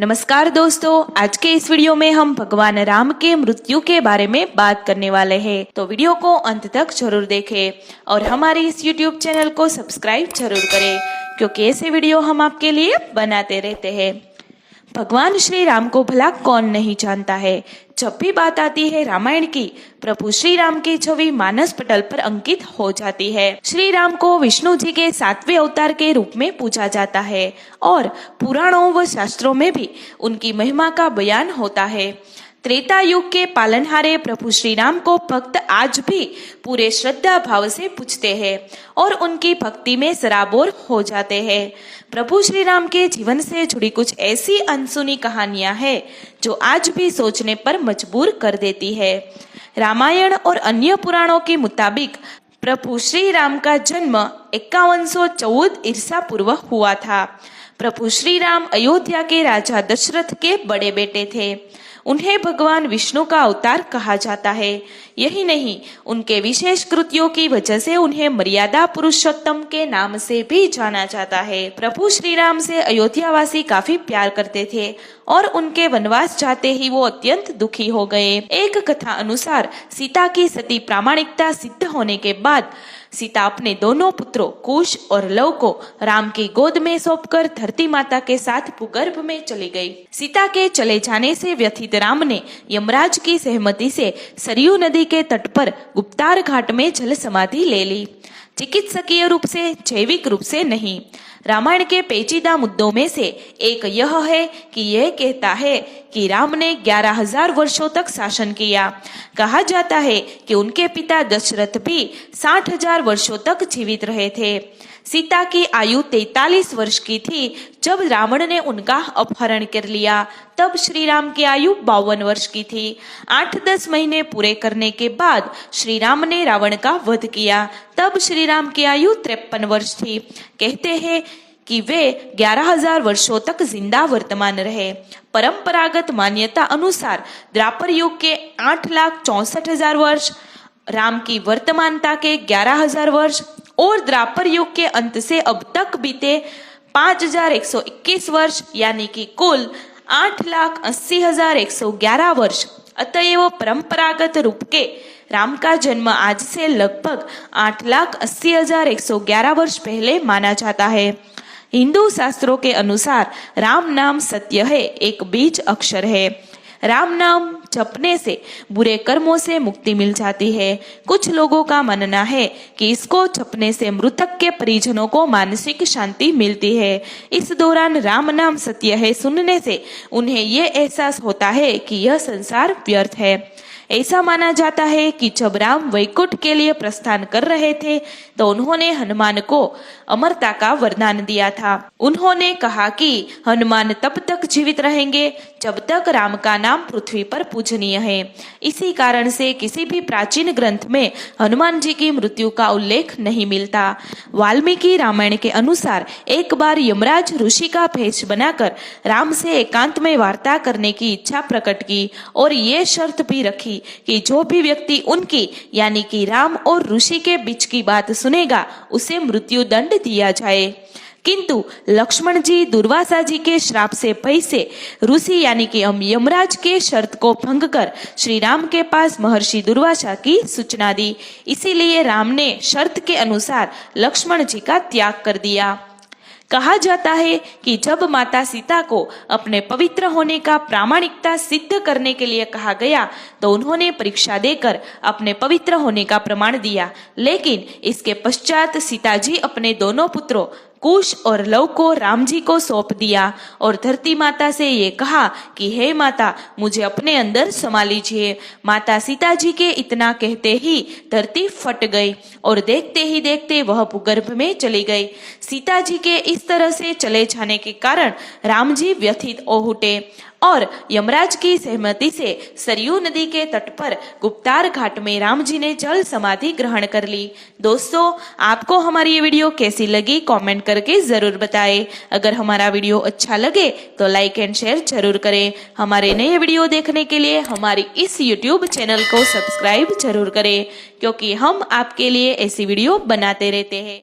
नमस्कार दोस्तों, आज के इस वीडियो में हम भगवान राम के मृत्यु के बारे में बात करने वाले हैं। तो वीडियो को अंत तक जरूर देखें और हमारे इस YouTube चैनल को सब्सक्राइब जरूर करें, क्योंकि ऐसे वीडियो हम आपके लिए बनाते रहते हैं। भगवान श्री राम को भला कौन नहीं जानता है। जब भी बात आती है रामायण की, प्रभु श्री राम की छवि मानस पटल पर अंकित हो जाती है। श्री राम को विष्णु जी के 7वें अवतार के रूप में पूजा जाता है और पुराणों व शास्त्रों में भी उनकी महिमा का बयान होता है। त्रेता युग के पालनहारे प्रभु श्री राम को भक्त आज भी पूरे श्रद्धा भाव से पूजते हैं और उनकी भक्ति में सराबोर हो जाते हैं। प्रभु श्री राम के जीवन से जुड़ी कुछ ऐसी अनसुनी कहानियां हैं जो आज भी सोचने पर मजबूर कर देती है। रामायण और अन्य पुराणों के मुताबिक प्रभु श्री राम का जन्म 5114 ईसा पूर्व हुआ था। प्रभु श्री राम अयोध्या के राजा दशरथ के बड़े बेटे थे। उन्हें भगवान विष्णु का अवतार कहा जाता है। यही नहीं, उनके विशेष कृत्यों की वजह से उन्हें मर्यादा पुरुषोत्तम के नाम से भी जाना जाता है। प्रभु श्री राम से अयोध्यावासी काफी प्यार करते थे और उनके वनवास जाते ही वो अत्यंत दुखी हो गए। एक कथा अनुसार सीता की सती प्रामाणिकता सिद्ध होने के बाद सीता अपने दोनों पुत्रों कुश और लव को राम की गोद में सौंपकर धरती माता के साथ भूगर्भ में चली गई। सीता के चले जाने से व्यथित राम ने यमराज की सहमति से सरयू नदी के तट पर गुप्तार घाट में जल समाधि ले ली, चिकित्सकीय रूप से, जैविक रूप से नहीं। रामायण के पेचीदा मुद्दों में से एक यह है कि यह कहता है कि राम ने 11,000 वर्षों तक शासन किया। कहा जाता है कि उनके पिता दशरथ भी 60,000 वर्षों तक जीवित रहे थे। सीता की आयु 43 वर्ष की थी जब रावण ने उनका अपहरण कर लिया। तब श्री राम की आयु 52 वर्ष की थी। 8-10 महीने पूरे करने के बाद श्री राम ने रावण का वध किया। तब श्री राम की आयु 53 वर्ष थी। कहते हैं कि वे 11,000 वर्षों तक जिंदा वर्तमान रहे। परंपरागत मान्यता अनुसार द्वापर युग के 8,64,000 वर्ष, राम की वर्तमानता के 11,000 वर्ष और द्वापर युग के अंत से अब तक बीते 5,121 वर्ष, यानी कि कुल 8,80,111 वर्ष। अतएव परंपरागत रूप के राम का जन्म आज से लगभग 8,80,111 वर्ष पहले माना जाता है। हिंदू शास्त्रों के अनुसार राम नाम सत्य है, एक बीज अक्षर है। राम नाम जपने से बुरे कर्मों से मुक्ति मिल जाती है। कुछ लोगों का मानना है कि इसको जपने से मृतक के परिजनों को मानसिक शांति मिलती है। इस दौरान राम नाम सत्य है सुनने से उन्हें ये एहसास होता है कि यह संसार व्यर्थ है। ऐसा माना जाता है कि जब राम वैकुंठ के लिए प्रस्थान कर रहे थे तो उन्होंने हनुमान को अमरता का वरदान दिया था। उन्होंने कहा कि हनुमान तब तक जीवित रहेंगे जब तक राम का नाम पृथ्वी पर पूजनीय है। इसी कारण से किसी भी प्राचीन ग्रंथ में हनुमान जी की मृत्यु का उल्लेख नहीं मिलता। वाल्मीकि रामायण के अनुसार एक बार यमराज ऋषि का भेष बनाकर राम से एकांत में वार्ता करने की इच्छा प्रकट की और ये शर्त भी रखी कि जो भी व्यक्ति उनकी यानी कि राम और ऋषि के बीच की बात सुनेगा उसे मृत्यु दंड दिया जाए। किंतु लक्ष्मण जी दुर्वासा जी के श्राप से भय से ऋषि यानी कि यमराज के शर्त को भंग कर श्री राम के पास महर्षि दुर्वासा की सूचना दी। इसीलिए राम ने शर्त के अनुसार लक्ष्मण जी का त्याग कर दिया। कहा जाता है कि जब माता सीता को अपने पवित्र होने का प्रामाणिकता सिद्ध करने के लिए कहा गया तो उन्होंने परीक्षा देकर अपने पवित्र होने का प्रमाण दिया, लेकिन इसके पश्चात सीता जी अपने दोनों पुत्रों कुश और लव को राम जी को सौंप दिया और धरती माता से ये कहा कि हे माता, मुझे अपने अंदर समा लीजिए। माता सीता जी के इतना कहते ही धरती फट गई और देखते ही देखते वह भूगर्भ में चली गई। सीता जी के इस तरह से चले जाने के कारण राम जी व्यथित हो उठे और यमराज की सहमति से सरयू नदी के तट पर गुप्तार घाट में राम जी ने जल समाधि ग्रहण कर ली। दोस्तों, आपको हमारी ये वीडियो कैसी लगी कमेंट करके जरूर बताएं। अगर हमारा वीडियो अच्छा लगे तो लाइक एंड शेयर जरूर करें। हमारे नए वीडियो देखने के लिए हमारी इस YouTube चैनल को सब्सक्राइब जरूर करें, क्योंकि हम आपके लिए ऐसी वीडियो बनाते रहते हैं।